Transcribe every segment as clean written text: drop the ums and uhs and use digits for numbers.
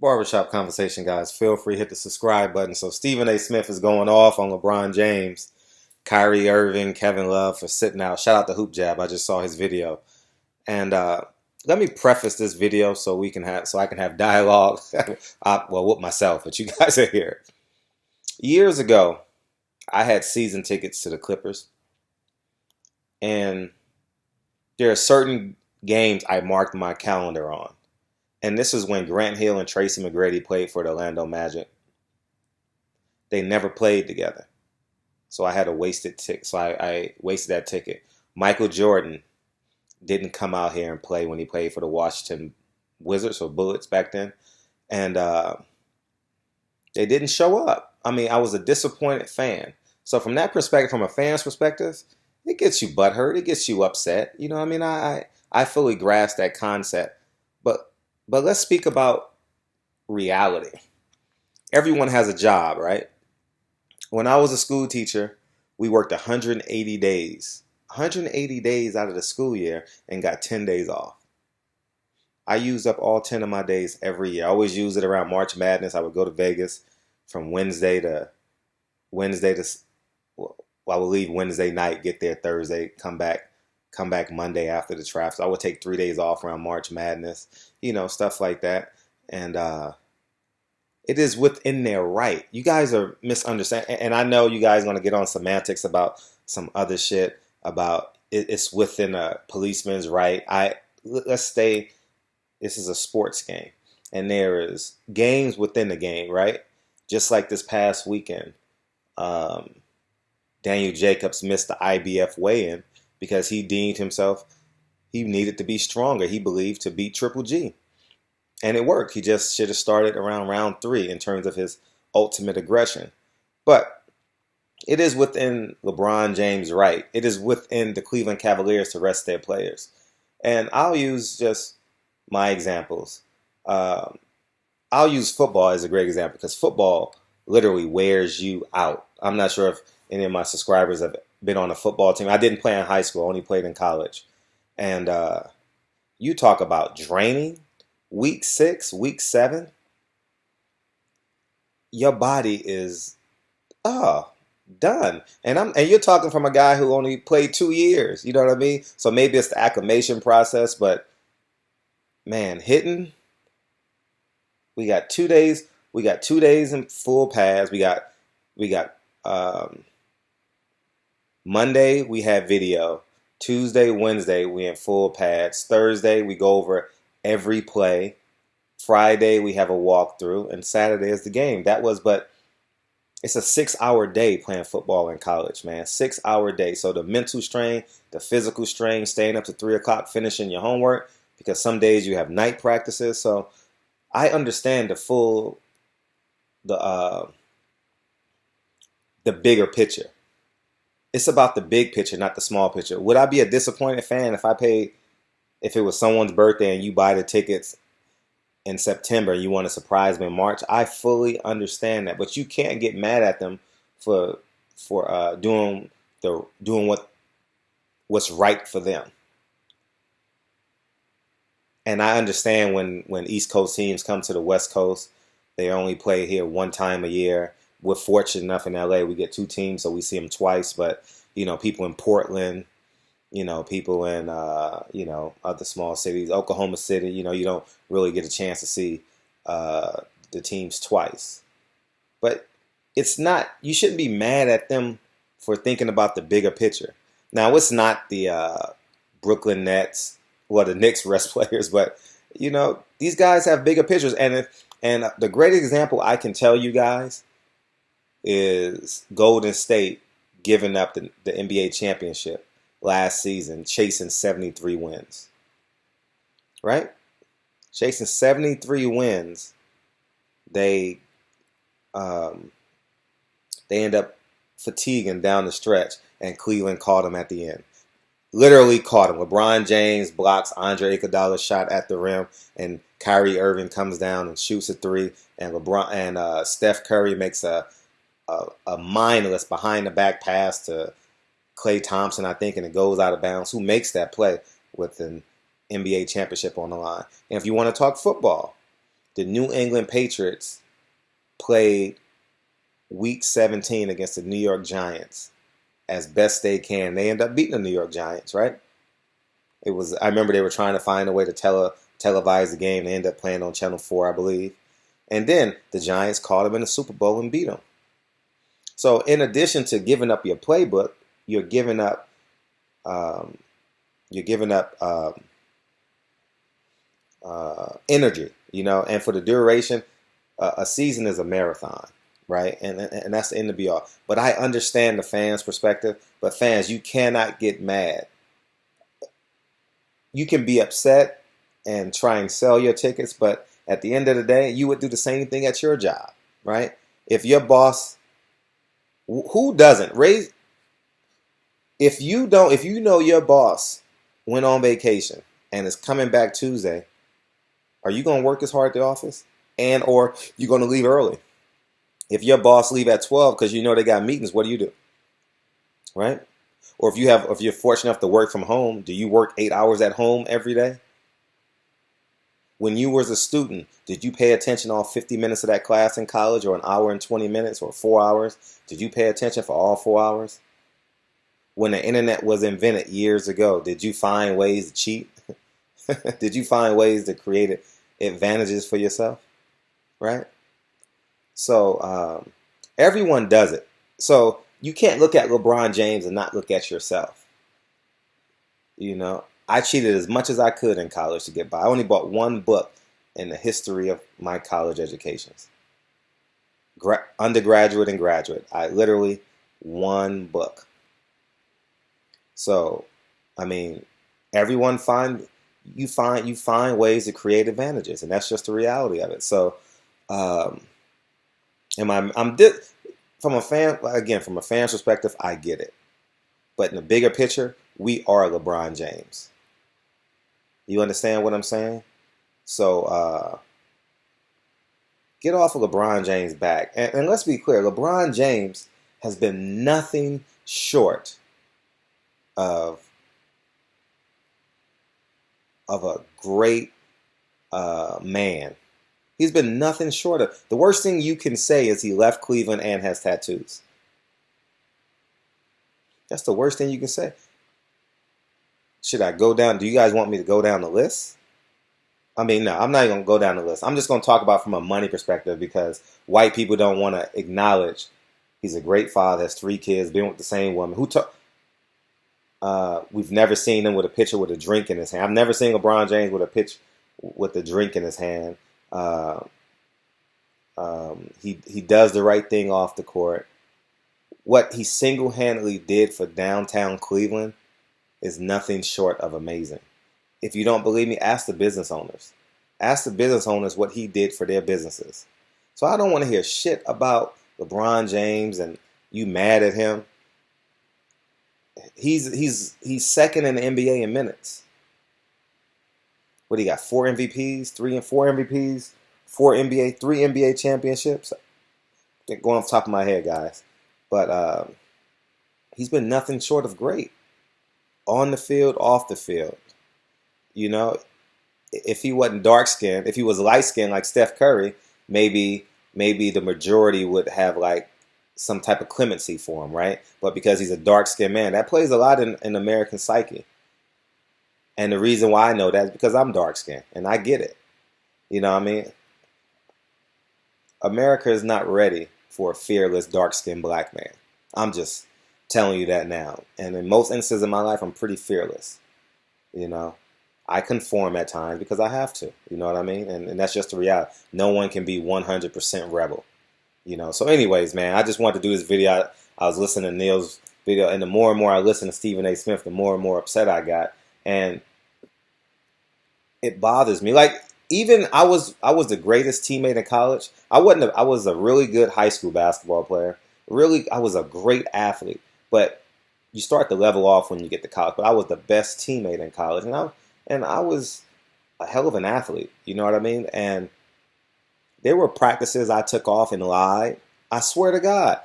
Barbershop conversation, guys. Feel free to hit the subscribe button. So Stephen A. Smith is going off on LeBron James, Kyrie Irving, Kevin Love for sitting out. Shout out to Hoop Jab. I just saw his video. And let me preface this video so I can have dialogue. With myself, but you guys are here. Years ago, I had season tickets to the Clippers, and there are certain games I marked my calendar on. And this is when Grant Hill and Tracy McGrady played for the Orlando Magic. They never played together. So I had a wasted ticket. So I wasted that ticket. Michael Jordan didn't come out here and play when he played for the Washington Wizards or Bullets back then. And they didn't show up. I mean, I was a disappointed fan. So from that perspective, from a fan's perspective, it gets you butthurt. It gets you upset. You know what I mean? I fully grasp that concept. But let's speak about reality. Everyone has a job, right? When I was a school teacher, we worked 180 days. 180 days out of the school year and got 10 days off. I used up all 10 of my days every year. I always used it around March Madness. I would go to Vegas from Wednesday to, well, I would leave Wednesday night, get there Thursday, come back Monday after the draft. So I would take 3 days off around March Madness, stuff like that. And it is within their right. You guys are misunderstanding. And I know you guys are going to get on semantics about some other shit about it's within a policeman's right. Let's stay, this is a sports game. And there is games within the game, right? Just like this past weekend, Daniel Jacobs missed the IBF weigh-in because he deemed himself, he needed to be stronger, he believed, to beat Triple G. And it worked. He just should have started around round 3 in terms of his ultimate aggression. But it is within LeBron James' right. It is within the Cleveland Cavaliers to rest their players. And I'll use just my examples. I'll use football as a great example because football literally wears you out. I'm not sure if any of my subscribers have been on a football team. I didn't play in high school. I only played in college. And you talk about draining. Week 6, week 7, your body is done. And you're talking from a guy who only played 2 years. You know what I mean? So maybe it's the acclimation process, but man, hitting. We got 2 days. We got 2 days in full pads. We got Monday we had video. Tuesday, Wednesday we in full pads. Thursday we go over every play. Friday we have a walkthrough, and Saturday is the game. But it's a 6-hour day playing football in college, man. 6-hour day. So the mental strain, the physical strain, staying up to 3 o'clock, finishing your homework, because some days you have night practices. So I understand the bigger picture. It's about the big picture, not the small picture. Would I be a disappointed fan if it was someone's birthday and you buy the tickets in September and you want to surprise them in March? I fully understand that, but you can't get mad at them for doing what's right for them. And I understand when East Coast teams come to the West Coast, they only play here one time a year. We're fortunate enough in LA, we get 2 teams, so we see them twice. But people in Portland, people in, other small cities, Oklahoma City, you don't really get a chance to see the teams twice. But it's not, you shouldn't be mad at them for thinking about the bigger picture. Now, it's not the Brooklyn Nets or the Knicks rest players, but, these guys have bigger pictures. And the great example I can tell you guys is Golden State giving up the NBA championship last season, chasing 73 wins. Right? Chasing 73 wins, they end up fatiguing down the stretch, and Cleveland caught them at the end. Literally caught him. LeBron James blocks Andre Iguodala's shot at the rim, and Kyrie Irving comes down and shoots a 3, and Steph Curry makes a mindless behind the back pass to Klay Thompson, I think, and it goes out of bounds. Who makes that play with an NBA championship on the line? And if you want to talk football, the New England Patriots played Week 17 against the New York Giants as best they can. They end up beating the New York Giants, right? I remember they were trying to find a way to televise the game. They ended up playing on Channel 4, I believe. And then the Giants caught them in the Super Bowl and beat them. So in addition to giving up your playbook, you're giving up energy, and for the duration, a season is a marathon, right? And that's the end of be all. But I understand the fans' perspective. But fans, you cannot get mad. You can be upset and try and sell your tickets, but at the end of the day, you would do the same thing at your job, right? If your boss, who doesn't raise, if you know your boss went on vacation and is coming back Tuesday, are you going to work as hard at the office? And or you're going to leave early? If your boss leave at 12 because you know they got meetings, what do you do? Right? Or if you're fortunate enough to work from home, do you work 8 hours at home every day? When you was a student, did you pay attention all 50 minutes of that class in college, or an hour and 20 minutes, or 4 hours? Did you pay attention for all 4 hours? When the internet was invented years ago, did you find ways to cheat? Did you find ways to create advantages for yourself? Right? So everyone does it. So you can't look at LeBron James and not look at yourself. I cheated as much as I could in college to get by. I only bought one book in the history of my college educations. Undergraduate and graduate. I literally one book. So, everyone find ways to create advantages, and that's just the reality of it. So, from a fan's perspective, I get it. But in the bigger picture, we are LeBron James. You understand what I'm saying? So get off of LeBron James' back. And let's be clear, LeBron James has been nothing short of a great man. He's been nothing short of. The worst thing you can say is he left Cleveland and has tattoos. That's the worst thing you can say. Should I go down? Do you guys want me to go down the list? No, I'm not even going to go down the list. I'm just going to talk about from a money perspective, because white people don't want to acknowledge he's a great father, has 3 kids, been with the same woman. We've never seen him with a pitcher with a drink in his hand. I've never seen LeBron James with a pitch with a drink in his hand. He does the right thing off the court. What he single-handedly did for downtown Cleveland is nothing short of amazing. If you don't believe me, ask the business owners. Ask the business owners what he did for their businesses. So I don't want to hear shit about LeBron James and you mad at him. He's second in the NBA in minutes. What do you got? 4 MVPs, 3 and 4 MVPs, 3 NBA championships. Going off the top of my head, guys. But he's been nothing short of great. On the field, off the field. If he wasn't dark-skinned, if he was light-skinned like Steph Curry, maybe the majority would have like some type of clemency for him, right? But because he's a dark-skinned man, that plays a lot in American psyche. And the reason why I know that is because I'm dark-skinned, and I get it. You know what I mean? America is not ready for a fearless, dark-skinned black man. I'm just telling you that now. And in most instances in my life, I'm pretty fearless. I conform at times because I have to. You know what I mean? And that's just the reality. No one can be 100% rebel. So anyways, man, I just wanted to do this video. I was listening to Neil's video, and the more and more I listen to Stephen A. Smith, the more and more upset I got. And it bothers me. Like, even I was the greatest teammate in college. I was a really good high school basketball player. Really, I was a great athlete. But you start to level off when you get to college. But I was the best teammate in college, and I was a hell of an athlete. You know what I mean? And there were practices I took off and lied. I swear to God,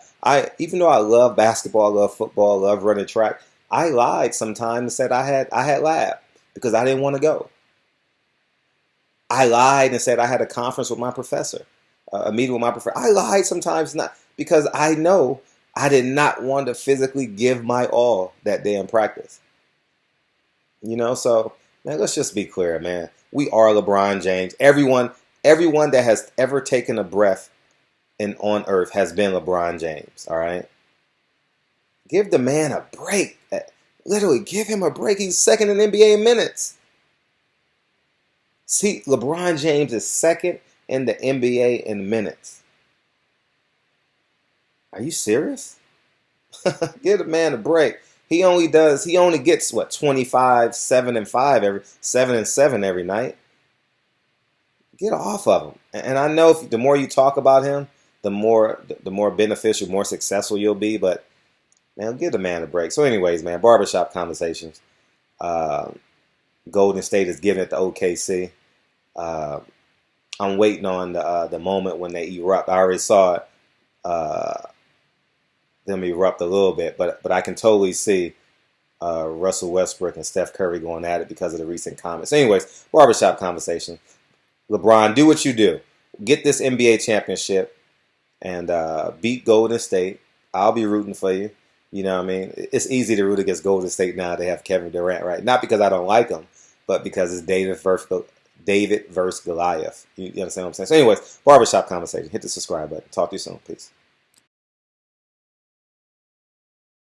even though I love basketball, I love football, I love running track, I lied sometimes and said I had lab because I didn't want to go. I lied and said I had a conference with my professor, a meeting with my professor. I lied sometimes not because I know I did not want to physically give my all that day in practice. So man, let's just be clear, man. We are LeBron James. Everyone that has ever taken a breath on earth has been LeBron James. All right. Give the man a break. Literally, give him a break. He's second in NBA minutes. See, LeBron James is second in the NBA in minutes. Are you serious? Give the man a break. He only gets what, 25, 7 and 5 every 7 and 7 every night. Get off of him. And I know the more you talk about him, the more beneficial, more successful you'll be. But man, give the man a break. So, anyways, man, barbershop conversations. Golden State is giving it to OKC. I'm waiting on the moment when they erupt. I already saw it. Them erupt a little bit, but I can totally see Russell Westbrook and Steph Curry going at it because of the recent comments. Anyways, barbershop conversation. LeBron, do what you do. Get this NBA championship and beat Golden State. I'll be rooting for you. You know what I mean? It's easy to root against Golden State now. They have Kevin Durant, right? Not because I don't like him, but because it's David versus Goliath. You understand what I'm saying? So anyways, barbershop conversation. Hit the subscribe button. Talk to you soon. Peace.